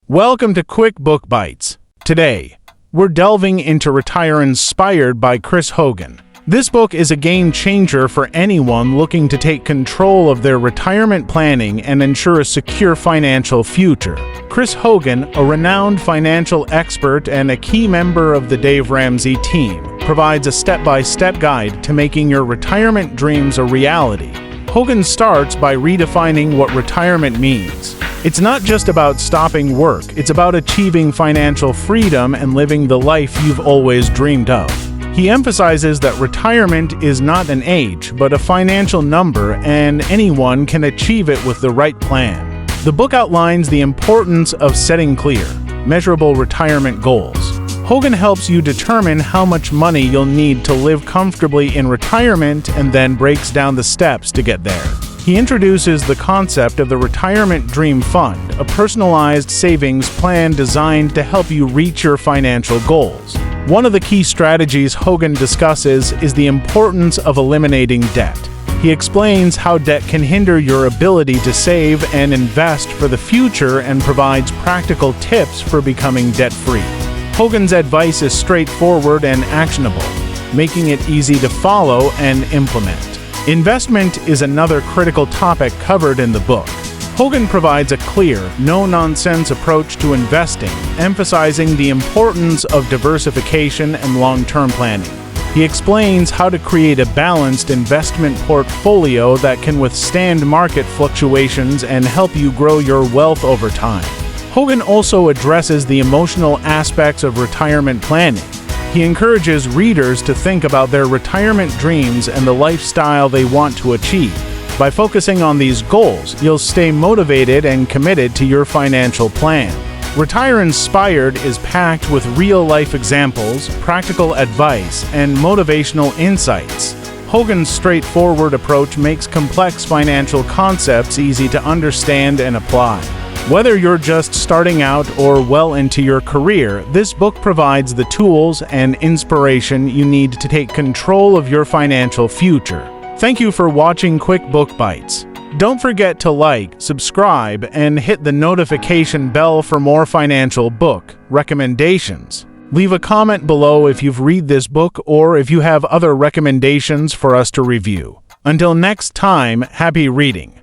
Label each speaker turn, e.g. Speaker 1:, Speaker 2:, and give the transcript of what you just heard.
Speaker 1: Welcome to Quick Book Bites. Today, we're delving into Retire Inspired by Chris Hogan. This book is a game changer for anyone looking to take control of their retirement planning and ensure a secure financial future. Chris Hogan, a renowned financial expert and a key member of the Dave Ramsey team, provides a step-by-step guide to making your retirement dreams a reality. Hogan starts by redefining what retirement means. It's not just about stopping work, it's about achieving financial freedom and living the life you've always dreamed of. He emphasizes that retirement is not an age, but a financial number, and anyone can achieve it with the right plan. The book outlines the importance of setting clear, measurable retirement goals. Hogan helps you determine how much money you'll need to live comfortably in retirement and then breaks down the steps to get there. He introduces the concept of the Retirement Dream Fund, a personalized savings plan designed to help you reach your financial goals. One of the key strategies Hogan discusses is the importance of eliminating debt. He explains how debt can hinder your ability to save and invest for the future and provides practical tips for becoming debt-free. Hogan's advice is straightforward and actionable, making it easy to follow and implement. Investment is another critical topic covered in the book. Hogan provides a clear, no-nonsense approach to investing, emphasizing the importance of diversification and long-term planning. He explains how to create a balanced investment portfolio that can withstand market fluctuations and help you grow your wealth over time. Hogan also addresses the emotional aspects of retirement planning. He encourages readers to think about their retirement dreams and the lifestyle they want to achieve. By focusing on these goals, you'll stay motivated and committed to your financial plan. Retire Inspired is packed with real-life examples, practical advice, and motivational insights. Hogan's straightforward approach makes complex financial concepts easy to understand and apply. Whether you're just starting out or well into your career, this book provides the tools and inspiration you need to take control of your financial future. Thank you for watching Quick Book Bites. Don't forget to like, subscribe, and hit the notification bell for more financial book recommendations. Leave a comment below if you've read this book or if you have other recommendations for us to review. Until next time, happy reading.